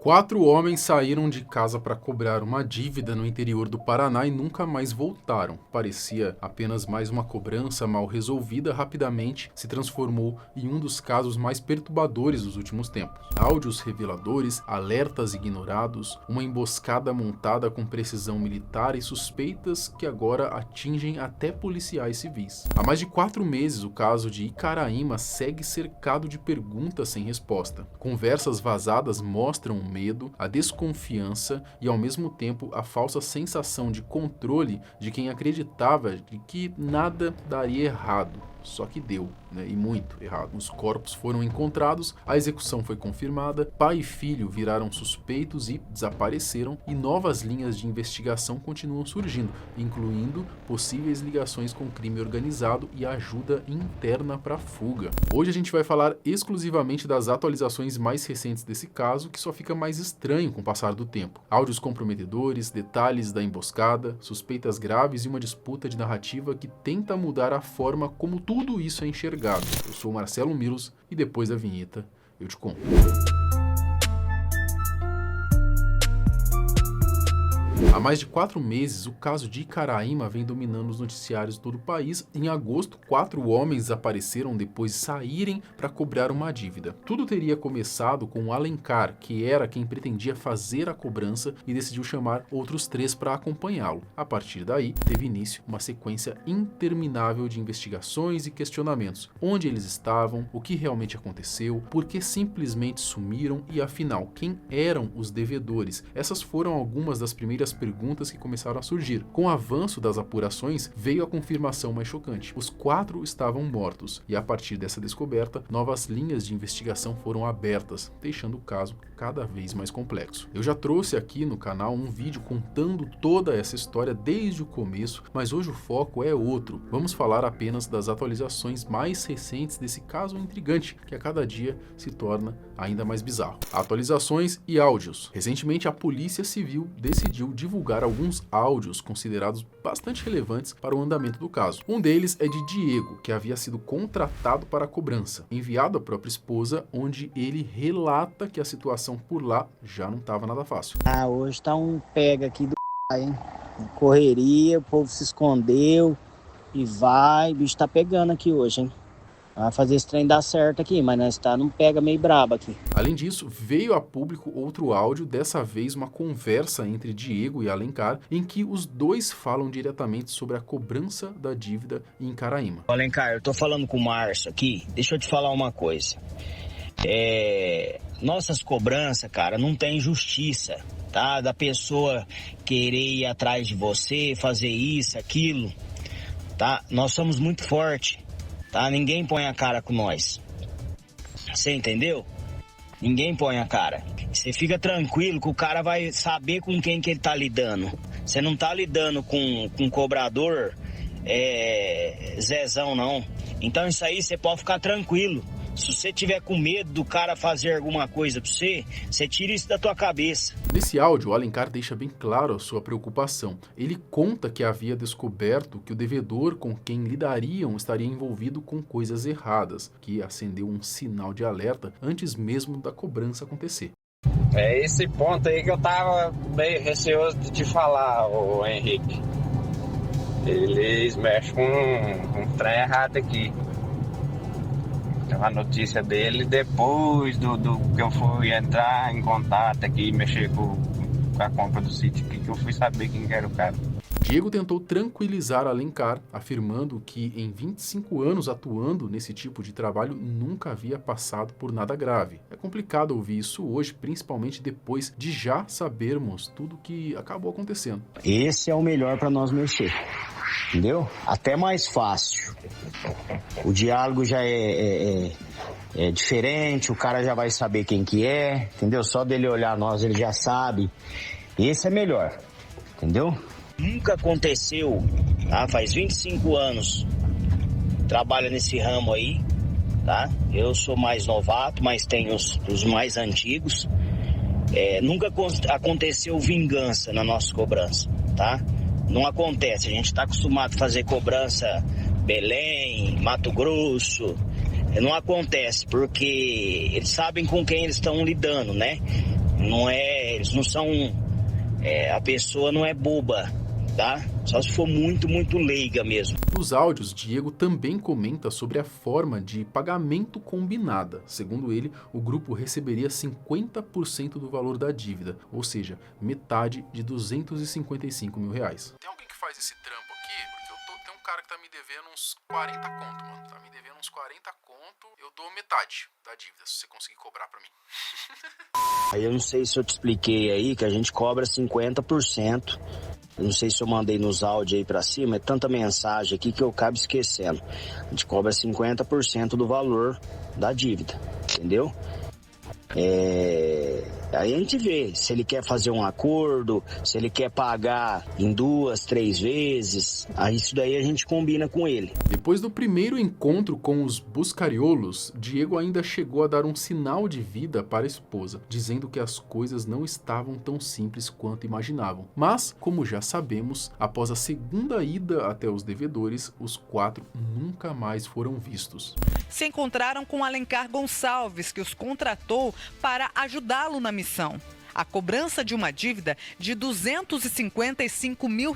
4 homens saíram de casa para cobrar uma dívida no interior do Paraná e nunca mais voltaram. Parecia apenas mais uma cobrança mal resolvida, rapidamente se transformou em um dos casos mais perturbadores dos últimos tempos. Áudios reveladores, alertas ignorados, uma emboscada montada com precisão militar e suspeitas que agora atingem até policiais civis. Há mais de 4 meses, o caso de Icaraíma segue cercado de perguntas sem resposta. Conversas vazadas mostram o medo, a desconfiança e, ao mesmo tempo, a falsa sensação de controle de quem acreditava de que nada daria errado. Só que deu, né? E muito errado. Os corpos foram encontrados, a execução foi confirmada, pai e filho viraram suspeitos e desapareceram, e novas linhas de investigação continuam surgindo, incluindo possíveis ligações com crime organizado e ajuda interna para a fuga. Hoje a gente vai falar exclusivamente das atualizações mais recentes desse caso, que só fica mais estranho com o passar do tempo. Áudios comprometedores, detalhes da emboscada, suspeitas graves e uma disputa de narrativa que tenta mudar a forma como tudo isso é enxergado. Eu sou o Marcelo Milos e depois da vinheta eu te conto. Há mais de 4 meses, o caso de Icaraíma vem dominando os noticiários de todo o país. Em agosto, 4 homens desapareceram depois de saírem para cobrar uma dívida. Tudo teria começado com o Alencar, que era quem pretendia fazer a cobrança e decidiu chamar outros 3 para acompanhá-lo. A partir daí, teve início uma sequência interminável de investigações e questionamentos. Onde eles estavam, o que realmente aconteceu, por que simplesmente sumiram e, afinal, quem eram os devedores? Essas foram algumas das primeiras perguntas que começaram a surgir. Com o avanço das apurações, veio a confirmação mais chocante. Os 4 estavam mortos, e a partir dessa descoberta, novas linhas de investigação foram abertas, deixando o caso cada vez mais complexo. Eu já trouxe aqui no canal um vídeo contando toda essa história desde o começo, mas hoje o foco é outro. Vamos falar apenas das atualizações mais recentes desse caso intrigante, que a cada dia se torna ainda mais bizarro. Atualizações e áudios. Recentemente, a Polícia Civil decidiu divulgar alguns áudios considerados bastante relevantes para o andamento do caso. Um deles é de Diego, que havia sido contratado para a cobrança, enviado à própria esposa, onde ele relata que a situação por lá já não estava nada fácil. Hoje tá um pega aqui do hein? Correria, o povo se escondeu e o bicho tá pegando aqui hoje, hein? Vai fazer esse trem dar certo aqui, mas nós tá num pega meio brabo aqui. Além disso, veio a público outro áudio, dessa vez uma conversa entre Diego e Alencar, em que os dois falam diretamente sobre a cobrança da dívida em Icaraíma. Alencar, eu tô falando com o Márcio aqui, deixa eu te falar uma coisa. Nossas cobranças, cara, não tem justiça, tá? Da pessoa querer ir atrás de você, fazer isso, aquilo, tá? Nós somos muito fortes. Tá? Ninguém põe a cara com nós. Você entendeu? Ninguém põe a cara. Você fica tranquilo que o cara vai saber com quem que ele tá lidando. Você não tá lidando com um cobrador Zezão, não. Então isso aí você pode ficar tranquilo. Se você tiver com medo do cara fazer alguma coisa pra você, você tira isso da tua cabeça. Nesse áudio, o Alencar deixa bem claro a sua preocupação. Ele conta que havia descoberto que o devedor com quem lidariam estaria envolvido com coisas erradas, que acendeu um sinal de alerta antes mesmo da cobrança acontecer. É esse ponto aí que eu tava meio receoso de te falar, ô Henrique. Eles mexem com um trem errado aqui. A notícia dele depois do que eu fui entrar em contato aqui e mexer com a compra do sítio aqui, que eu fui saber quem era o cara. Diego tentou tranquilizar Alencar, afirmando que em 25 anos atuando nesse tipo de trabalho nunca havia passado por nada grave. É complicado ouvir isso hoje, principalmente depois de já sabermos tudo que acabou acontecendo. Esse é o melhor para nós mexer, entendeu? Até mais fácil. O diálogo já é diferente, o cara já vai saber quem que é, entendeu? Só dele olhar nós, ele já sabe. Esse é melhor, entendeu? Nunca aconteceu, tá? Faz 25 anos trabalho nesse ramo aí, tá? Eu sou mais novato, mas tenho os mais antigos. Nunca aconteceu vingança na nossa cobrança, tá? Não acontece, a gente está acostumado a fazer cobrança Belém, Mato Grosso. Não acontece, porque eles sabem com quem eles estão lidando, né? Eles não são, a pessoa não é boba, tá? Só se for muito, muito leiga mesmo. Nos áudios, Diego também comenta sobre a forma de pagamento combinada. Segundo ele, o grupo receberia 50% do valor da dívida, ou seja, metade de R$255 mil. Tem alguém que faz esse trampo aqui? Porque tem um cara que tá me devendo uns 40 conto, mano. Tá me devendo uns 40 conto, eu dou metade da dívida, se você conseguir cobrar pra mim. Aí eu não sei se eu te expliquei aí que a gente cobra 50%. Eu não sei se eu mandei nos áudios aí pra cima, é tanta mensagem aqui que eu acabo esquecendo. A gente cobra 50% do valor da dívida, entendeu? Aí a gente vê se ele quer fazer um acordo, se ele quer pagar em 2, 3 vezes, aí isso daí a gente combina com ele. Depois do primeiro encontro com os Buscariolos, Diego ainda chegou a dar um sinal de vida para a esposa, dizendo que as coisas não estavam tão simples quanto imaginavam. Mas, como já sabemos, após a segunda ida até os devedores, os 4 nunca mais foram vistos. Se encontraram com Alencar Gonçalves, que os contratou para ajudá-lo na missão. A cobrança de uma dívida de R$255 mil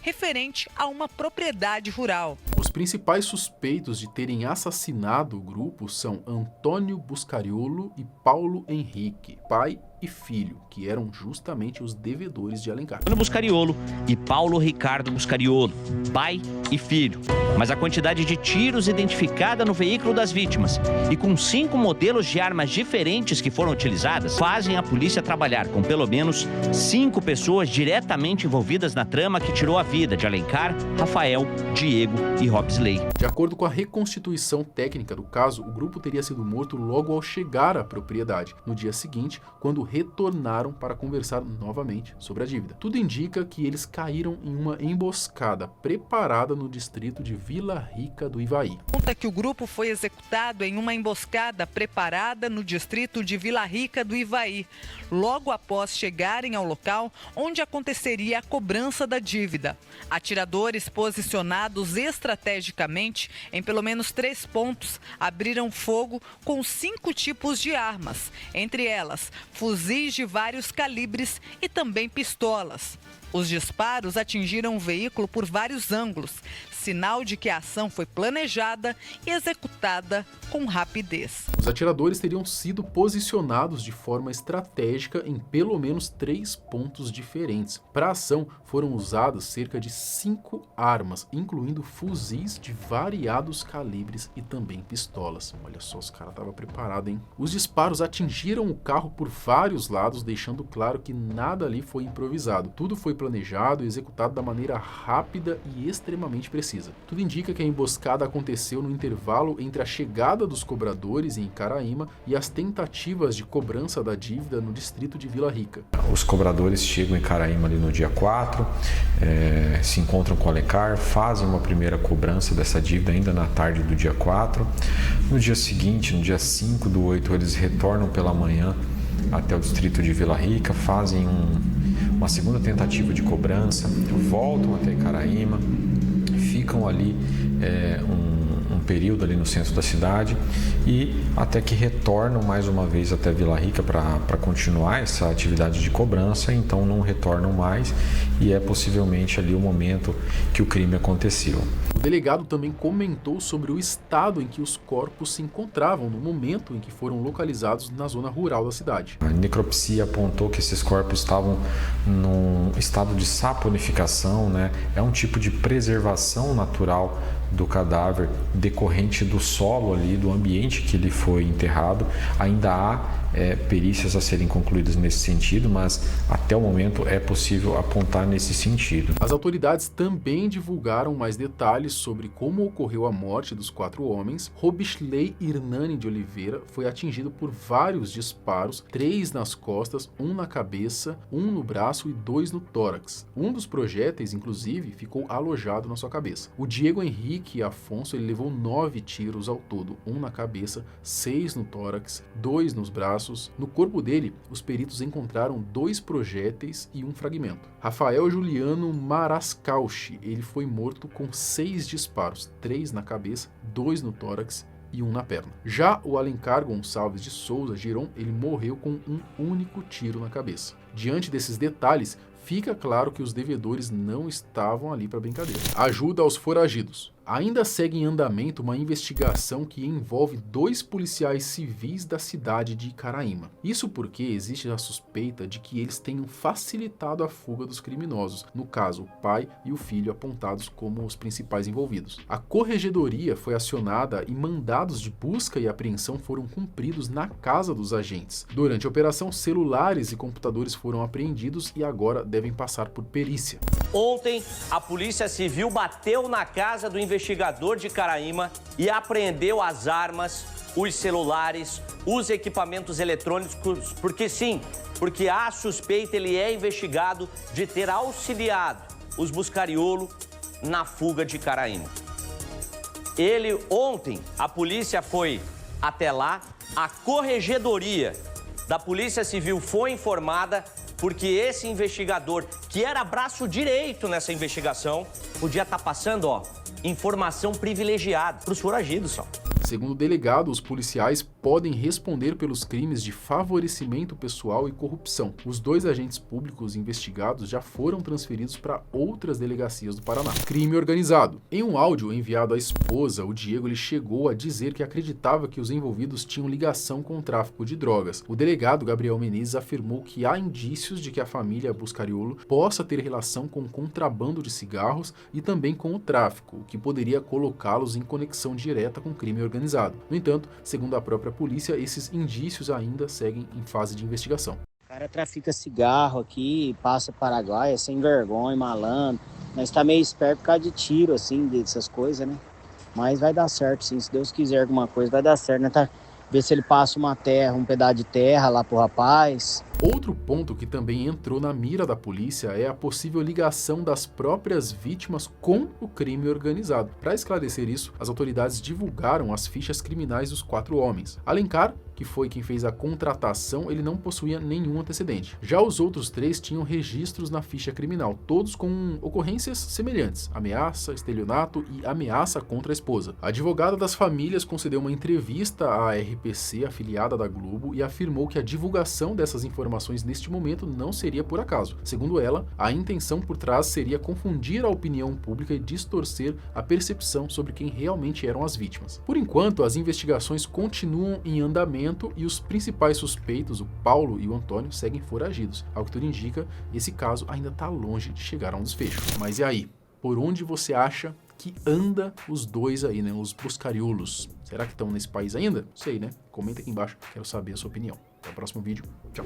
referente a uma propriedade rural. Os principais suspeitos de terem assassinado o grupo são Antônio Buscariolo e Paulo Henrique, pai e filho, que eram justamente os devedores de Alencar. Antônio Buscariolo e Paulo Ricardo Buscariolo, pai e filho. Mas a quantidade de tiros identificada no veículo das vítimas e com 5 modelos de armas diferentes que foram utilizadas fazem a polícia trabalhar com pelo menos 5 pessoas diretamente envolvidas na trama que tirou a vida de Alencar, Rafael, Diego e Robsley. De acordo com a reconstituição técnica do caso, o grupo teria sido morto logo ao chegar à propriedade, no dia seguinte, quando retornaram para conversar novamente sobre a dívida. Tudo indica que eles caíram em uma emboscada preparada no distrito de Vila Rica do Ivaí. Conta que o grupo foi executado em uma emboscada preparada no distrito de Vila Rica do Ivaí, logo após chegarem ao local onde aconteceria a cobrança da dívida. Atiradores posicionados estrategicamente em pelo menos 3 pontos abriram fogo com 5 tipos de armas, entre elas fuzis de vários calibres e também pistolas. Os disparos atingiram o veículo por vários ângulos, sinal de que a ação foi planejada e executada com rapidez. Os atiradores teriam sido posicionados de forma estratégica em pelo menos 3 pontos diferentes. Para a ação, foram usadas cerca de 5 armas, incluindo fuzis de variados calibres e também pistolas. Olha só, os caras estavam preparados, hein? Os disparos atingiram o carro por vários lados, deixando claro que nada ali foi improvisado. Tudo foi planejado e executado da maneira rápida e extremamente precisa. Tudo indica que a emboscada aconteceu no intervalo entre a chegada dos cobradores em Caraíma e as tentativas de cobrança da dívida no distrito de Vila Rica. Os cobradores chegam em Caraíma ali no dia 4, se encontram com o Alencar, fazem uma primeira cobrança dessa dívida ainda na tarde do dia 4. No dia seguinte, no dia 5/8, eles retornam pela manhã até o distrito de Vila Rica, fazem uma segunda tentativa de cobrança, voltam até Caraíma, ficam ali um período ali no centro da cidade e até que retornam mais uma vez até Vila Rica para continuar essa atividade de cobrança, então não retornam mais e é possivelmente ali o momento que o crime aconteceu. O delegado também comentou sobre o estado em que os corpos se encontravam no momento em que foram localizados na zona rural da cidade. A necropsia apontou que esses corpos estavam num estado de saponificação, né? É um tipo de preservação natural do cadáver decorrente do solo ali, do ambiente que ele foi enterrado. Ainda há perícias a serem concluídas nesse sentido, mas até o momento é possível apontar nesse sentido. As autoridades também divulgaram mais detalhes sobre como ocorreu a morte dos 4 homens. Robsley Hernani de Oliveira foi atingido por vários disparos, 3 nas costas, 1 na cabeça, 1 no braço e 2 no tórax. Um dos projéteis, inclusive, ficou alojado na sua cabeça. O Diego Henrique Afonso ele levou 9 tiros ao todo, 1 na cabeça, 6 no tórax, 2 nos braços. No corpo dele, os peritos encontraram 2 projéteis e 1 fragmento. Rafael Juliano Marascauchi, ele foi morto com 6 disparos, 3 na cabeça, 2 no tórax e um na perna. Já o Alencar Gonçalves de Souza Giron, ele morreu com um único tiro na cabeça. Diante desses detalhes, fica claro que os devedores não estavam ali para brincadeira. Ajuda aos foragidos. Ainda segue em andamento uma investigação que envolve 2 policiais civis da cidade de Icaraíma. Isso porque existe a suspeita de que eles tenham facilitado a fuga dos criminosos, no caso, o pai e o filho apontados como os principais envolvidos. A corregedoria foi acionada e mandados de busca e apreensão foram cumpridos na casa dos agentes. Durante a operação, celulares e computadores foram apreendidos e agora devem passar por perícia. Ontem, a Polícia Civil bateu na casa do investigador de Icaraíma e apreendeu as armas, os celulares, os equipamentos eletrônicos, porque a suspeita ele é investigado de ter auxiliado os Buscariolo na fuga de Icaraíma. Ontem, a polícia foi até lá, a corregedoria da Polícia Civil foi informada porque esse investigador, que era braço direito nessa investigação, podia estar passando, informação privilegiada para os foragidos só. Segundo o delegado, os policiais podem responder pelos crimes de favorecimento pessoal e corrupção. Os 2 agentes públicos investigados já foram transferidos para outras delegacias do Paraná. Crime organizado. Em um áudio enviado à esposa, o Diego ele chegou a dizer que acreditava que os envolvidos tinham ligação com o tráfico de drogas. O delegado Gabriel Menezes afirmou que há indícios de que a família Buscariolo possa ter relação com o contrabando de cigarros e também com o tráfico, o que poderia colocá-los em conexão direta com o crime organizado. No entanto, segundo a própria polícia, esses indícios ainda seguem em fase de investigação. O cara trafica cigarro aqui, passa Paraguai, é sem vergonha, malandro. Nós tá meio esperto por causa de tiro, assim, dessas coisas, né? Mas vai dar certo, sim. Se Deus quiser alguma coisa, vai dar certo, né? Ver se ele passa um pedaço de terra lá pro rapaz. Outro ponto que também entrou na mira da polícia é a possível ligação das próprias vítimas com o crime organizado. Para esclarecer isso, as autoridades divulgaram as fichas criminais dos 4 homens. Alencar, que foi quem fez a contratação, ele não possuía nenhum antecedente. Já os outros 3 tinham registros na ficha criminal, todos com ocorrências semelhantes: ameaça, estelionato e ameaça contra a esposa. A advogada das famílias concedeu uma entrevista à RPC, afiliada da Globo, e afirmou que a divulgação dessas informações neste momento não seria por acaso. Segundo ela, a intenção por trás seria confundir a opinião pública e distorcer a percepção sobre quem realmente eram as vítimas. Por enquanto, as investigações continuam em andamento e os principais suspeitos, o Paulo e o Antônio, seguem foragidos. Ao que tudo indica, esse caso ainda está longe de chegar a um desfecho. Mas e aí? Por onde você acha que anda os 2 aí, né? Os Buscariolos? Será que estão nesse país ainda? Sei, né? Comenta aqui embaixo, quero saber a sua opinião. Até o próximo vídeo. Tchau.